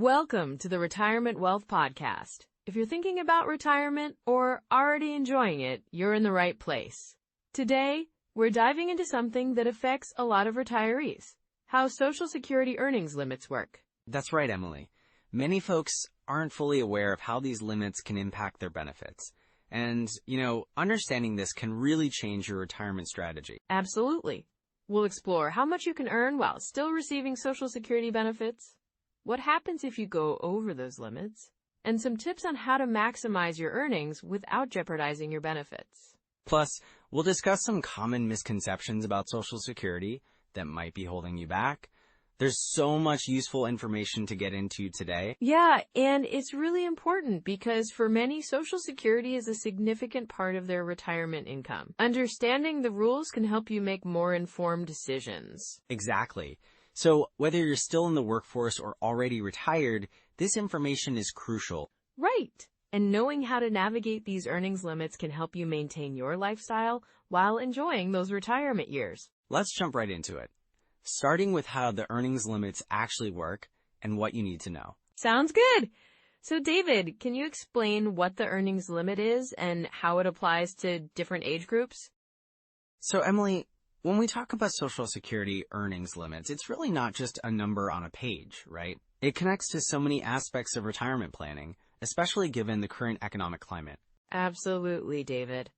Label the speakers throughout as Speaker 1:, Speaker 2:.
Speaker 1: Welcome to the Retirement Wealth Podcast. If you're thinking about retirement or already enjoying it, you're in the right place. Today, we're diving into something that affects a lot of retirees: how Social Security earnings limits work.
Speaker 2: That's right, Emily. Many folks aren't fully aware of how these limits can impact their benefits. And, understanding this can really change your retirement strategy.
Speaker 1: Absolutely. We'll explore how much you can earn while still receiving Social Security benefits, what happens if you go over those limits, and some tips on how to maximize your earnings without jeopardizing your benefits.
Speaker 2: Plus, we'll discuss some common misconceptions about Social Security that might be holding you back. There's so much useful information to get into today.
Speaker 1: Yeah, and it's really important because for many, Social Security is a significant part of their retirement income. Understanding the rules can help you make more informed decisions.
Speaker 2: Exactly. So whether you're still in the workforce or already retired, this information is crucial.
Speaker 1: Right. And knowing how to navigate these earnings limits can help you maintain your lifestyle while enjoying those retirement years.
Speaker 2: Let's jump right into it, starting with how the earnings limits actually work and what you need to know.
Speaker 1: Sounds good. So David, can you explain what the earnings limit is and how it applies to different age groups?
Speaker 2: So Emily, when we talk about Social Security earnings limits, it's really not just a number on a page, right? It connects to so many aspects of retirement planning, especially given the current economic climate.
Speaker 1: Absolutely, David.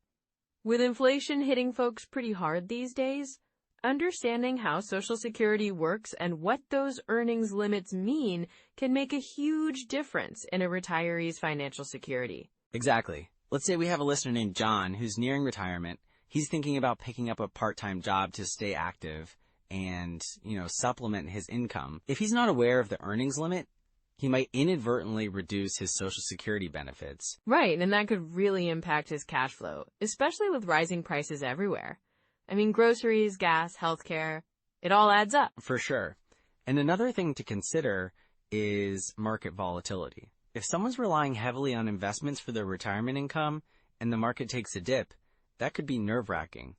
Speaker 1: With inflation hitting folks pretty hard these days, understanding how Social Security works and what those earnings limits mean can make a huge difference in a retiree's financial security.
Speaker 2: Exactly. Let's say we have a listener named John who's nearing retirement. He's thinking about picking up a part-time job to stay active and, supplement his income. If he's not aware of the earnings limit, he might inadvertently reduce his Social Security benefits.
Speaker 1: Right, and that could really impact his cash flow, especially with rising prices everywhere. I mean, groceries, gas, healthcare, it all adds up.
Speaker 2: For sure. And another thing to consider is market volatility. If someone's relying heavily on investments for their retirement income and the market takes a dip, that could be nerve-wracking.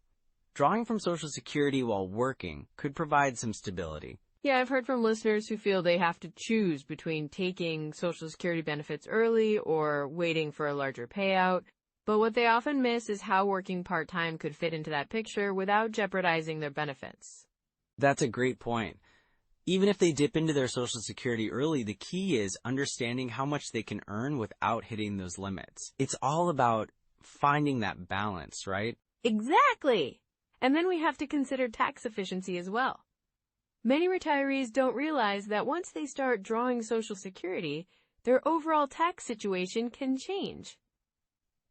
Speaker 2: Drawing from Social Security while working could provide some stability.
Speaker 1: Yeah, I've heard from listeners who feel they have to choose between taking Social Security benefits early or waiting for a larger payout. But what they often miss is how working part-time could fit into that picture without jeopardizing their benefits.
Speaker 2: That's a great point. Even if they dip into their Social Security early, the key is understanding how much they can earn without hitting those limits. It's all about finding that balance, right?
Speaker 1: Exactly. And then we have to consider tax efficiency as well. Many retirees don't realize that once they start drawing Social Security, their overall tax situation can change.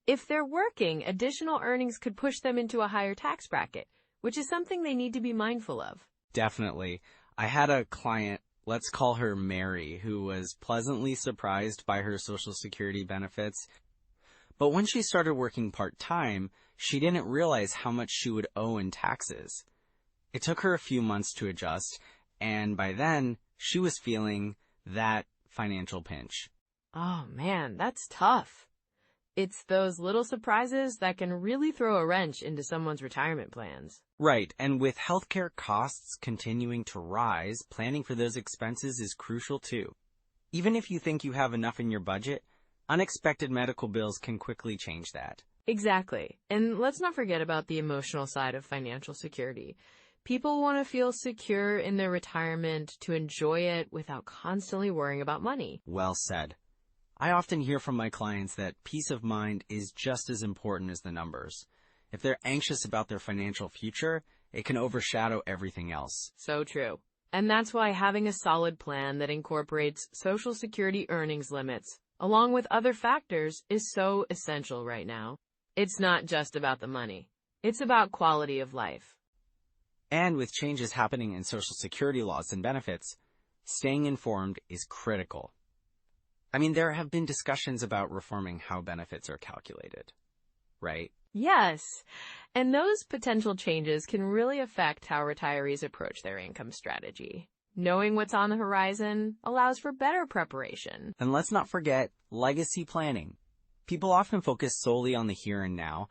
Speaker 1: If they're working, additional earnings could push them into a higher tax bracket, which is something they need to be mindful of.
Speaker 2: Definitely. I had a client, let's call her Mary, who was pleasantly surprised by her Social Security benefits. But when she started working part-time, she didn't realize how much she would owe in taxes. It took her a few months to adjust, and by then, she was feeling that financial pinch.
Speaker 1: Oh man, that's tough. It's those little surprises that can really throw a wrench into someone's retirement plans.
Speaker 2: Right, and with healthcare costs continuing to rise, planning for those expenses is crucial too. Even if you think you have enough in your budget, unexpected medical bills can quickly change that.
Speaker 1: Exactly. And let's not forget about the emotional side of financial security. People want to feel secure in their retirement to enjoy it without constantly worrying about money.
Speaker 2: Well said. I often hear from my clients that peace of mind is just as important as the numbers. If they're anxious about their financial future, it can overshadow everything else.
Speaker 1: So true. And that's why having a solid plan that incorporates Social Security earnings limits, along with other factors, is so essential right now. It's not just about the money. It's about quality of life.
Speaker 2: And with changes happening in Social Security laws and benefits, staying informed is critical. I mean, there have been discussions about reforming how benefits are calculated, right?
Speaker 1: Yes, and those potential changes can really affect how retirees approach their income strategy. Knowing what's on the horizon allows for better preparation.
Speaker 2: And let's not forget legacy planning. People often focus solely on the here and now,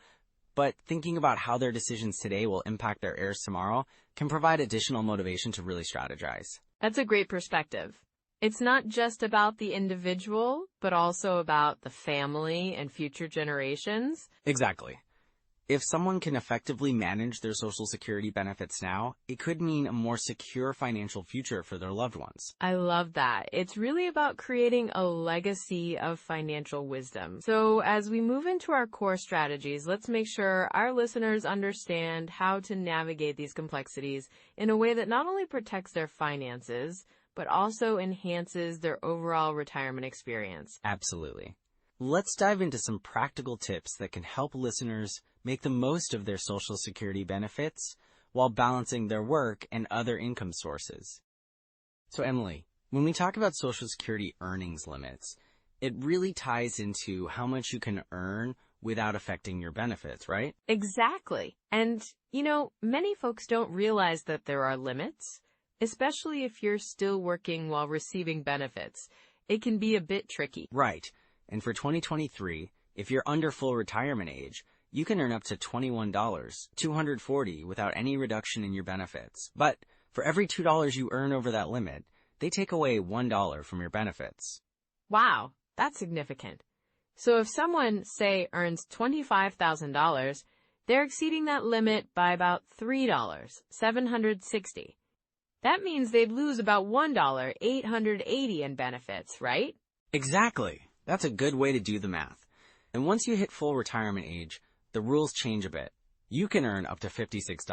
Speaker 2: but thinking about how their decisions today will impact their heirs tomorrow can provide additional motivation to really strategize.
Speaker 1: That's a great perspective. It's not just about the individual, but also about the family and future generations.
Speaker 2: Exactly. If someone can effectively manage their Social Security benefits now, it could mean a more secure financial future for their loved ones.
Speaker 1: I love that. It's really about creating a legacy of financial wisdom. So as we move into our core strategies, let's make sure our listeners understand how to navigate these complexities in a way that not only protects their finances, but also enhances their overall retirement experience.
Speaker 2: Absolutely. Let's dive into some practical tips that can help listeners make the most of their Social Security benefits while balancing their work and other income sources. So Emily, when we talk about Social Security earnings limits, it really ties into how much you can earn without affecting your benefits, right?
Speaker 1: Exactly. And, many folks don't realize that there are limits, especially if you're still working while receiving benefits. It can be a bit tricky.
Speaker 2: Right. And for 2023, if you're under full retirement age, you can earn up to $21, $240 without any reduction in your benefits. But for every $2 you earn over that limit, they take away $1 from your benefits.
Speaker 1: Wow, that's significant. So if someone, say, earns $25,000, they're exceeding that limit by about $3, $760. That means they'd lose about $1, $880 in benefits, right?
Speaker 2: Exactly. That's a good way to do the math. And once you hit full retirement age, the rules change a bit. You can earn up to $56,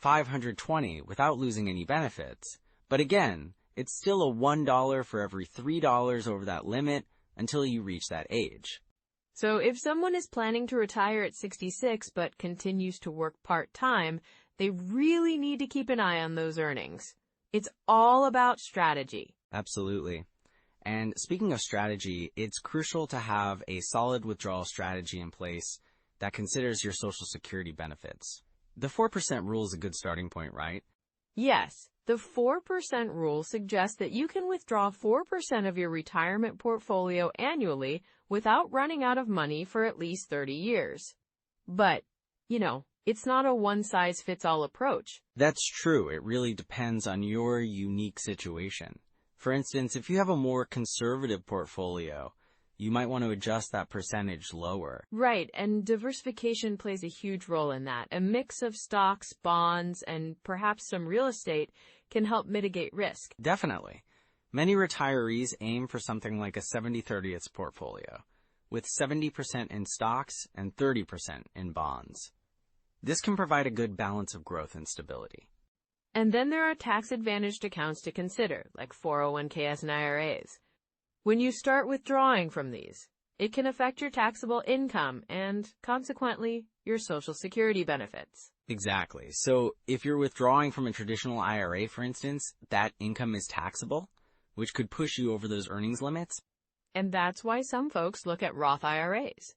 Speaker 2: $520 without losing any benefits. But again, it's still a $1 for every $3 over that limit until you reach that age.
Speaker 1: So if someone is planning to retire at 66 but continues to work part-time, they really need to keep an eye on those earnings. It's all about strategy.
Speaker 2: Absolutely. And speaking of strategy, it's crucial to have a solid withdrawal strategy in place that considers your Social Security benefits. The 4% rule is a good starting point, right?
Speaker 1: Yes, the 4% rule suggests that you can withdraw 4% of your retirement portfolio annually without running out of money for at least 30 years. But, it's not a one-size-fits-all approach.
Speaker 2: That's true. It really depends on your unique situation. For instance, if you have a more conservative portfolio, you might want to adjust that percentage lower.
Speaker 1: Right, and diversification plays a huge role in that. A mix of stocks, bonds, and perhaps some real estate can help mitigate risk.
Speaker 2: Definitely. Many retirees aim for something like a 70-30 portfolio, with 70% in stocks and 30% in bonds. This can provide a good balance of growth and stability.
Speaker 1: And then there are tax-advantaged accounts to consider, like 401ks and IRAs. When you start withdrawing from these, it can affect your taxable income and, consequently, your Social Security benefits.
Speaker 2: Exactly. So if you're withdrawing from a traditional IRA, for instance, that income is taxable, which could push you over those earnings limits.
Speaker 1: And that's why some folks look at Roth IRAs.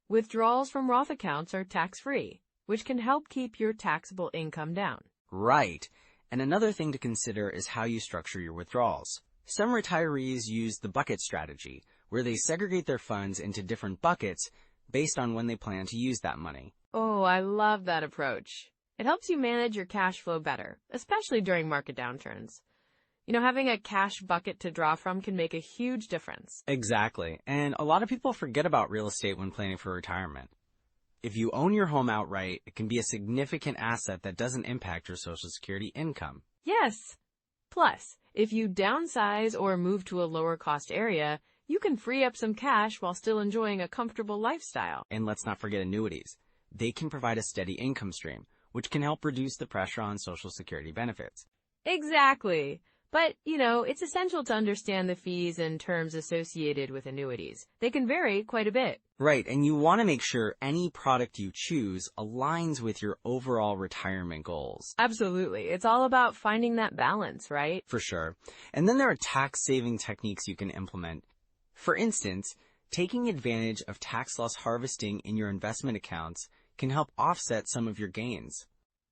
Speaker 1: Withdrawals from Roth accounts are tax-free, which can help keep your taxable income down.
Speaker 2: Right. And another thing to consider is how you structure your withdrawals. Some retirees use the bucket strategy, where they segregate their funds into different buckets based on when they plan to use that money.
Speaker 1: Oh, I love that approach. It helps you manage your cash flow better, especially during market downturns. Having a cash bucket to draw from can make a huge difference.
Speaker 2: Exactly. And a lot of people forget about real estate when planning for retirement. If you own your home outright, it can be a significant asset that doesn't impact your Social Security income.
Speaker 1: Yes. Plus, if you downsize or move to a lower-cost area, you can free up some cash while still enjoying a comfortable lifestyle.
Speaker 2: And let's not forget annuities. They can provide a steady income stream, which can help reduce the pressure on Social Security benefits.
Speaker 1: Exactly. But, it's essential to understand the fees and terms associated with annuities. They can vary quite a bit.
Speaker 2: Right, and you want to make sure any product you choose aligns with your overall retirement goals.
Speaker 1: Absolutely. It's all about finding that balance, right?
Speaker 2: For sure. And then there are tax-saving techniques you can implement. For instance, taking advantage of tax loss harvesting in your investment accounts can help offset some of your gains.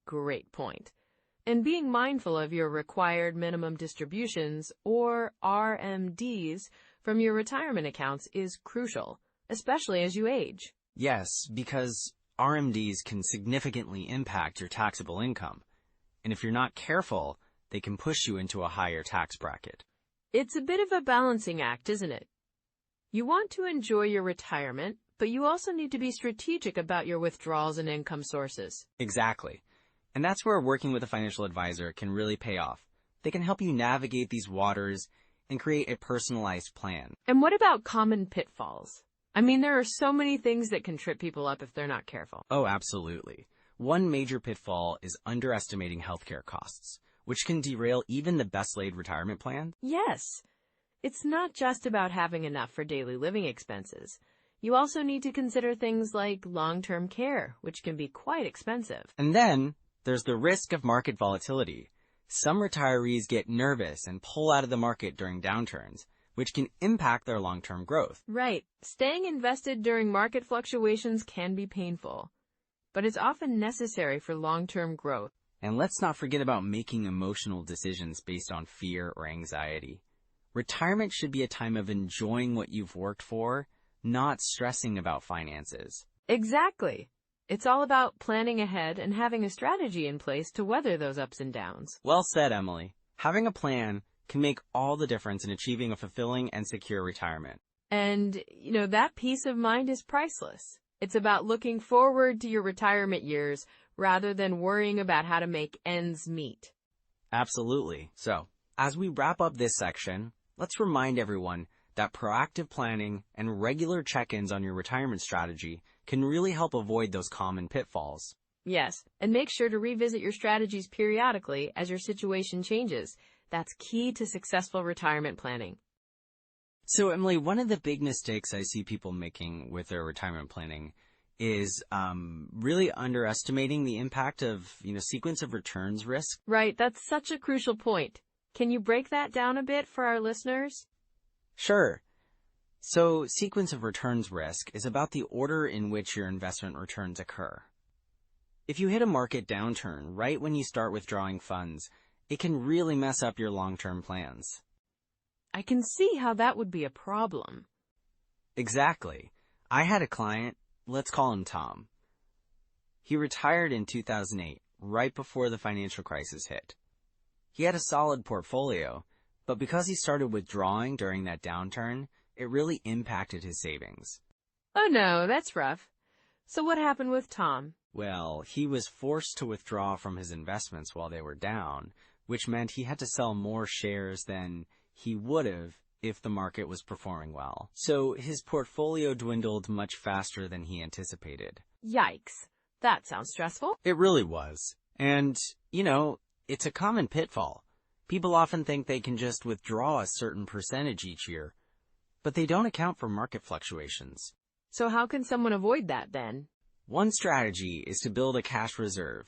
Speaker 1: Great point. And being mindful of your required minimum distributions, or RMDs, from your retirement accounts is crucial, especially as you age.
Speaker 2: Yes, because RMDs can significantly impact your taxable income. And if you're not careful, they can push you into a higher tax bracket.
Speaker 1: It's a bit of a balancing act, isn't it? You want to enjoy your retirement, but you also need to be strategic about your withdrawals and income sources.
Speaker 2: Exactly. And that's where working with a financial advisor can really pay off. They can help you navigate these waters and create a personalized plan.
Speaker 1: And what about common pitfalls? I mean, there are so many things that can trip people up if they're not careful.
Speaker 2: Oh, absolutely. One major pitfall is underestimating healthcare costs, which can derail even the best-laid retirement plan.
Speaker 1: Yes, it's not just about having enough for daily living expenses. You also need to consider things like long-term care, which can be quite expensive.
Speaker 2: And then there's the risk of market volatility. Some retirees get nervous and pull out of the market during downturns, which can impact their long-term growth.
Speaker 1: Right. Staying invested during market fluctuations can be painful, but it's often necessary for long-term growth.
Speaker 2: And let's not forget about making emotional decisions based on fear or anxiety. Retirement should be a time of enjoying what you've worked for, not stressing about finances.
Speaker 1: Exactly. It's all about planning ahead and having a strategy in place to weather those ups and downs.
Speaker 2: Well said, Emily. Having a plan can make all the difference in achieving a fulfilling and secure retirement.
Speaker 1: And, that peace of mind is priceless. It's about looking forward to your retirement years rather than worrying about how to make ends meet.
Speaker 2: Absolutely. So, as we wrap up this section, let's remind everyone that proactive planning and regular check-ins on your retirement strategy can really help avoid those common pitfalls.
Speaker 1: Yes, and make sure to revisit your strategies periodically as your situation changes. That's key to successful retirement planning.
Speaker 2: So, Emily, one of the big mistakes I see people making with their retirement planning is really underestimating the impact of, sequence of returns risk.
Speaker 1: Right, that's such a crucial point. Can you break that down a bit for our listeners?
Speaker 2: Sure. So, sequence of returns risk is about the order in which your investment returns occur. If you hit a market downturn right when you start withdrawing funds, it can really mess up your long-term plans.
Speaker 1: I can see how that would be a problem.
Speaker 2: Exactly. I had a client, let's call him Tom. He retired in 2008, right before the financial crisis hit. He had a solid portfolio, but because he started withdrawing during that downturn, it really impacted his savings.
Speaker 1: Oh no, that's rough. So what happened with Tom?
Speaker 2: Well, he was forced to withdraw from his investments while they were down, which meant he had to sell more shares than he would have if the market was performing well. So his portfolio dwindled much faster than he anticipated.
Speaker 1: Yikes. That sounds stressful.
Speaker 2: It really was. And, it's a common pitfall. People often think they can just withdraw a certain percentage each year, but they don't account for market fluctuations.
Speaker 1: So how can someone avoid that then?
Speaker 2: One strategy is to build a cash reserve.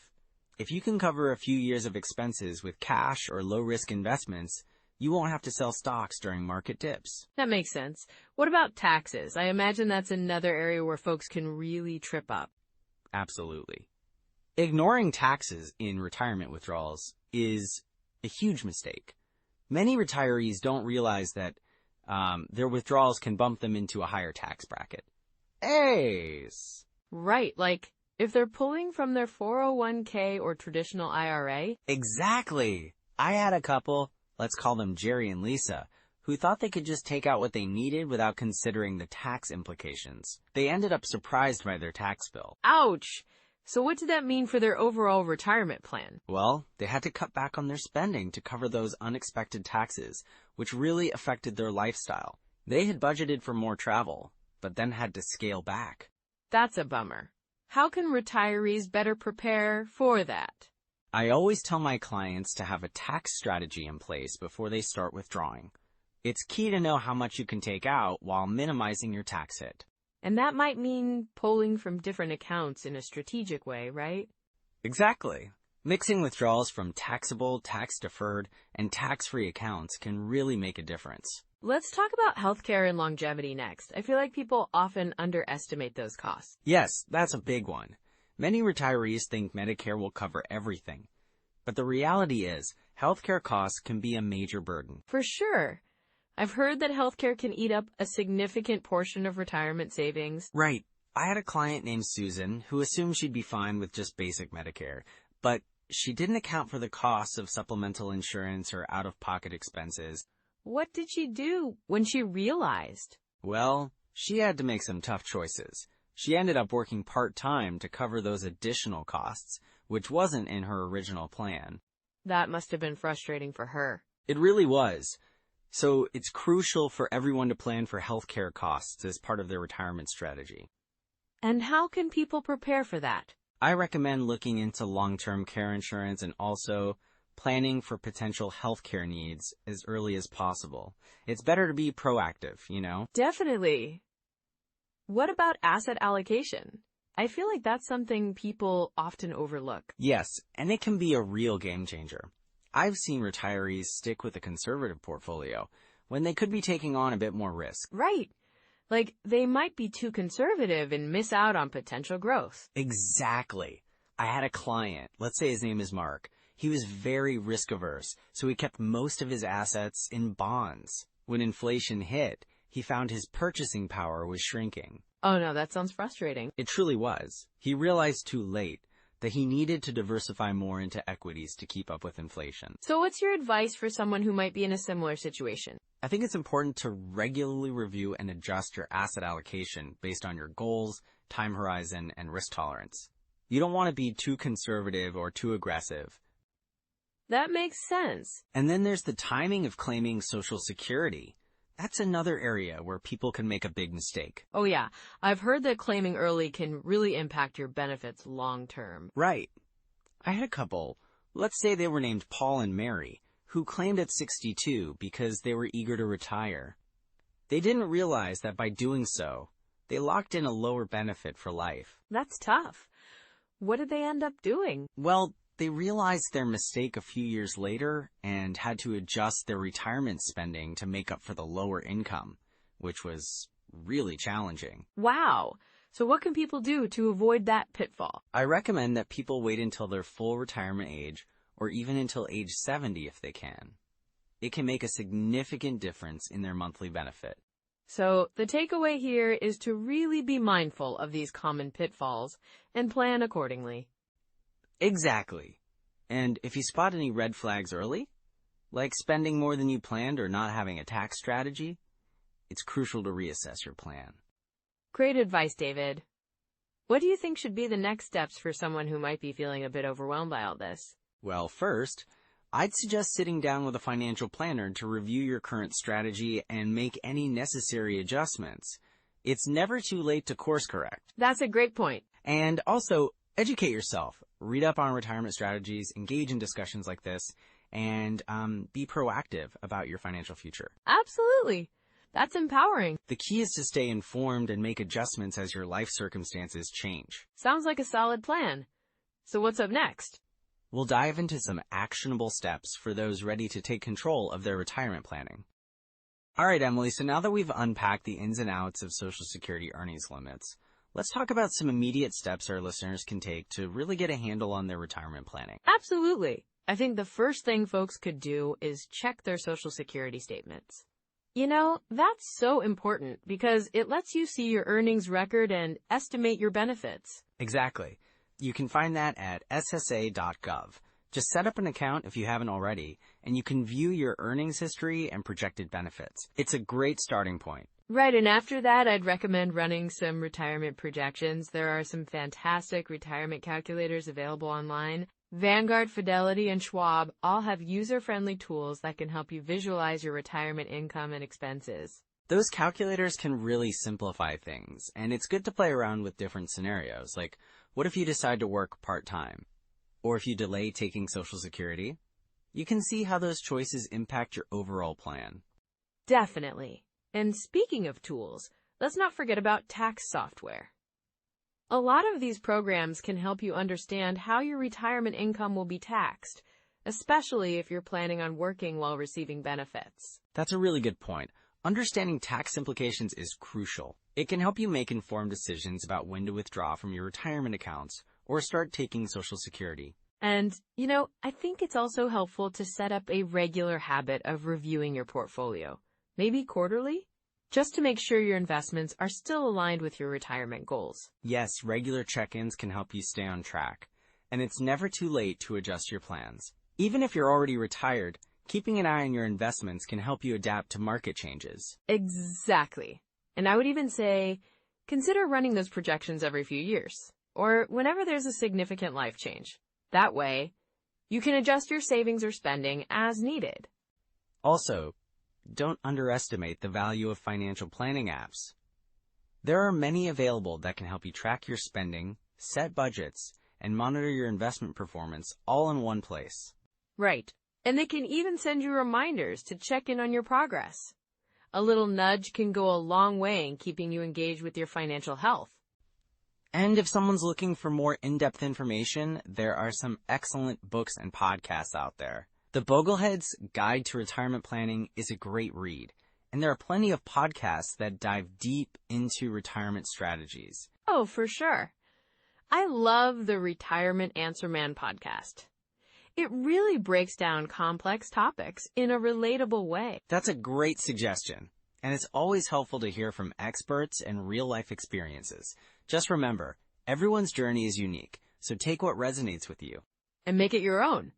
Speaker 2: If you can cover a few years of expenses with cash or low-risk investments, you won't have to sell stocks during market dips.
Speaker 1: That makes sense. What about taxes? I imagine that's another area where folks can really trip up.
Speaker 2: Absolutely. Ignoring taxes in retirement withdrawals is a huge mistake. Many retirees don't realize that their withdrawals can bump them into a higher tax bracket. Ace!
Speaker 1: Right, like if they're pulling from their 401k or traditional IRA.
Speaker 2: Exactly. I had a couple, let's call them Jerry and Lisa, who thought they could just take out what they needed without considering the tax implications. They ended up surprised by their tax bill.
Speaker 1: Ouch! So what did that mean for their overall retirement plan?
Speaker 2: Well, they had to cut back on their spending to cover those unexpected taxes, which really affected their lifestyle. They had budgeted for more travel, but then had to scale back.
Speaker 1: That's a bummer. How can retirees better prepare for that?
Speaker 2: I always tell my clients to have a tax strategy in place before they start withdrawing. It's key to know how much you can take out while minimizing your tax hit.
Speaker 1: And that might mean pulling from different accounts in a strategic way, right?
Speaker 2: Exactly. Mixing withdrawals from taxable, tax-deferred, and tax-free accounts can really make a difference.
Speaker 1: Let's talk about healthcare and longevity next. I feel like people often underestimate those costs.
Speaker 2: Yes, that's a big one. Many retirees think Medicare will cover everything. But the reality is, healthcare costs can be a major burden.
Speaker 1: For sure. I've heard that healthcare can eat up a significant portion of retirement savings.
Speaker 2: Right. I had a client named Susan who assumed she'd be fine with just basic Medicare, but she didn't account for the costs of supplemental insurance or out-of-pocket expenses.
Speaker 1: What did she do when she realized?
Speaker 2: Well, she had to make some tough choices. She ended up working part-time to cover those additional costs, which wasn't in her original plan.
Speaker 1: That must have been frustrating for her.
Speaker 2: It really was. So it's crucial for everyone to plan for healthcare costs as part of their retirement strategy.
Speaker 1: And how can people prepare for that?
Speaker 2: I recommend looking into long-term care insurance and also planning for potential healthcare needs as early as possible. It's better to be proactive, you know?
Speaker 1: Definitely. What about asset allocation? I feel like that's something people often overlook.
Speaker 2: Yes, and it can be a real game changer. I've seen retirees stick with a conservative portfolio when they could be taking on a bit more risk.
Speaker 1: Right. Like, they might be too conservative and miss out on potential growth.
Speaker 2: Exactly. I had a client, let's say his name is Mark. He was very risk averse, so he kept most of his assets in bonds. When inflation hit, he found his purchasing power was shrinking.
Speaker 1: Oh no, that sounds frustrating.
Speaker 2: It truly was. He realized too late that he needed to diversify more into equities to keep up with inflation.
Speaker 1: So what's your advice for someone who might be in a similar situation?
Speaker 2: I think it's important to regularly review and adjust your asset allocation based on your goals, time horizon, and risk tolerance. You don't want to be too conservative or too aggressive.
Speaker 1: That makes sense.
Speaker 2: And then there's the timing of claiming Social Security. That's another area where people can make a big mistake.
Speaker 1: Oh yeah, I've heard that claiming early can really impact your benefits long term.
Speaker 2: Right. I had a couple, let's say they were named Paul and Mary, who claimed at 62 because they were eager to retire. They didn't realize that by doing so, they locked in a lower benefit for life.
Speaker 1: That's tough. What did they end up doing?
Speaker 2: Well, they realized their mistake a few years later and had to adjust their retirement spending to make up for the lower income, which was really challenging.
Speaker 1: Wow. So what can people do to avoid that pitfall?
Speaker 2: I recommend that people wait until their full retirement age or even until age 70 if they can. It can make a significant difference in their monthly benefit.
Speaker 1: So the takeaway here is to really be mindful of these common pitfalls and plan accordingly.
Speaker 2: Exactly. And if you spot any red flags early, like spending more than you planned or not having a tax strategy, it's crucial to reassess your plan.
Speaker 1: Great advice, David. What do you think should be the next steps for someone who might be feeling a bit overwhelmed by all this?
Speaker 2: Well, first, I'd suggest sitting down with a financial planner to review your current strategy and make any necessary adjustments. It's never too late to course correct.
Speaker 1: That's a great point.
Speaker 2: And also, educate yourself. Read up on retirement strategies, engage in discussions like this, and be proactive about your financial future.
Speaker 1: Absolutely. That's empowering.
Speaker 2: The key is to stay informed and make adjustments as your life circumstances change.
Speaker 1: Sounds like a solid plan. So what's up next?
Speaker 2: We'll dive into some actionable steps for those ready to take control of their retirement planning. All right, Emily, so now that we've unpacked the ins and outs of Social Security earnings limits, let's talk about some immediate steps our listeners can take to really get a handle on their retirement planning.
Speaker 1: Absolutely. I think the first thing folks could do is check their Social Security statements. You know, that's so important because it lets you see your earnings record and estimate your benefits.
Speaker 2: Exactly. You can find that at ssa.gov. Just set up an account if you haven't already, and you can view your earnings history and projected benefits. It's a great starting point.
Speaker 1: Right, and after that, I'd recommend running some retirement projections. There are some fantastic retirement calculators available online. Vanguard, Fidelity, and Schwab all have user-friendly tools that can help you visualize your retirement income and expenses.
Speaker 2: Those calculators can really simplify things, and it's good to play around with different scenarios, like what if you decide to work part-time? Or if you delay taking Social Security? You can see how those choices impact your overall plan.
Speaker 1: Definitely. And speaking of tools, let's not forget about tax software. A lot of these programs can help you understand how your retirement income will be taxed, especially if you're planning on working while receiving benefits.
Speaker 2: That's a really good point. Understanding tax implications is crucial. It can help you make informed decisions about when to withdraw from your retirement accounts or start taking Social Security.
Speaker 1: And, you know, I think it's also helpful to set up a regular habit of reviewing your portfolio. Maybe quarterly, just to make sure your investments are still aligned with your retirement goals.
Speaker 2: Yes, regular check-ins can help you stay on track, and it's never too late to adjust your plans. Even if you're already retired, Keeping an eye on your investments can help you adapt to market changes.
Speaker 1: Exactly. And I would even say, consider running those projections every few years, or whenever there's a significant life change. That way, you can adjust your savings or spending as needed.
Speaker 2: Also, don't underestimate the value of financial planning apps. There are many available that can help you track your spending, set budgets, and monitor your investment performance all in one place.
Speaker 1: Right. And they can even send you reminders to check in on your progress. A little nudge can go a long way in keeping you engaged with your financial health.
Speaker 2: And if someone's looking for more in-depth information, there are some excellent books and podcasts out there. The Boglehead's Guide to Retirement Planning is a great read, and there are plenty of podcasts that dive deep into retirement strategies.
Speaker 1: Oh, for sure. I love the Retirement Answer Man podcast. It really breaks down complex topics in a relatable way.
Speaker 2: That's a great suggestion, and it's always helpful to hear from experts and real-life experiences. Just remember, everyone's journey is unique, so take what resonates with you.
Speaker 1: And make it your own.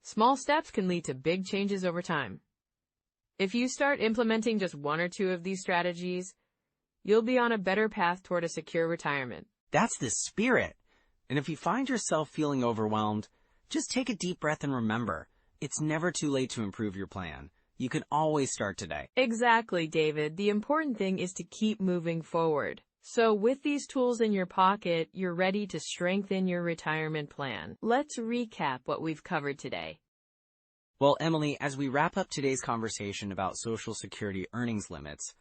Speaker 1: Small steps can lead to big changes over time. If you start implementing just one or two of these strategies, you'll be on a better path toward a secure retirement.
Speaker 2: That's the spirit. And if you find yourself feeling overwhelmed, just take a deep breath and remember, it's never too late to improve your plan. You can always start today.
Speaker 1: Exactly, David. The important thing is to keep moving forward. So with these tools in your pocket, you're ready to strengthen your retirement plan. Let's recap what we've covered today.
Speaker 2: Well, Emily, as we wrap up today's conversation about Social Security earnings limits,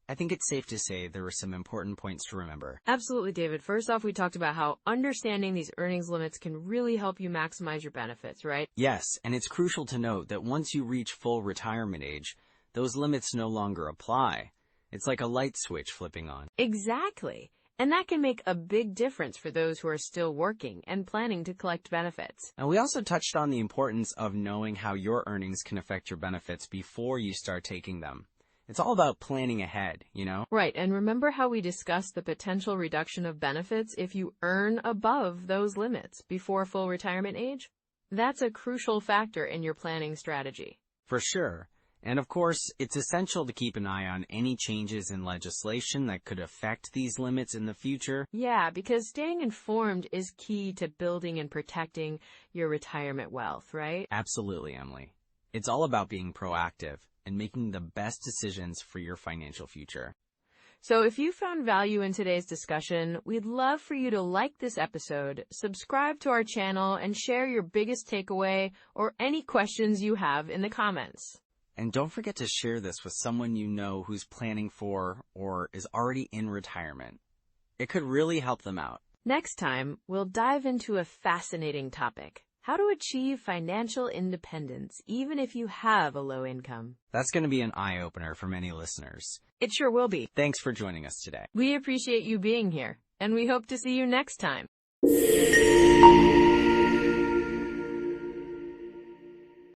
Speaker 2: I think it's safe to say there were some important points to remember.
Speaker 1: Absolutely, David. First off, we talked about how understanding these earnings limits can really help you maximize your benefits, right?
Speaker 2: Yes, and it's crucial to note that once you reach full retirement age, those limits no longer apply. It's like a light switch flipping on.
Speaker 1: Exactly. And that can make a big difference for those who are still working and planning to collect benefits.
Speaker 2: And we also touched on the importance of knowing how your earnings can affect your benefits before you start taking them. It's all about planning ahead, you know?
Speaker 1: Right, and remember how we discussed the potential reduction of benefits if you earn above those limits before full retirement age? That's a crucial factor in your planning strategy.
Speaker 2: For sure. And of course, it's essential to keep an eye on any changes in legislation that could affect these limits in the future.
Speaker 1: Yeah, because staying informed is key to building and protecting your retirement wealth, right?
Speaker 2: Absolutely, Emily. It's all about being proactive and making the best decisions for your financial future.
Speaker 1: So if you found value in today's discussion, we'd love for you to like this episode, subscribe to our channel, and share your biggest takeaway or any questions you have in the comments.
Speaker 2: And don't forget to share this with someone you know who's planning for or is already in retirement. It could really help them out.
Speaker 1: Next time, we'll dive into a fascinating topic: how to achieve financial independence even if you have a low income.
Speaker 2: That's going to be an eye-opener for many listeners.
Speaker 1: It sure will be.
Speaker 2: Thanks for joining us today.
Speaker 1: We appreciate you being here, and we hope to see you next time.